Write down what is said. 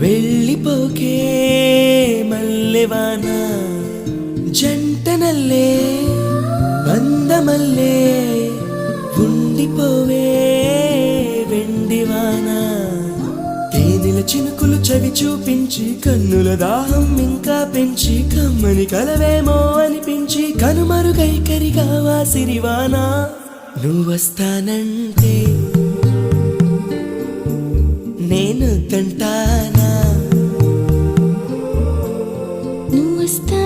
వెళ్ళిపోకే మల్లెవాన జంటనల్లే బందమల్లే ఉండిపోవే వెండివాన తేనెల చినుకులు చవి చూపించి కన్నుల దాహం ఇంకా పెంచి కమ్మని కలవేమో అనిపించి కనుమరుగైకరిగా వాసిరివాన నువ్వొస్తానంటే నేను తంటానా నువ్వొస్తా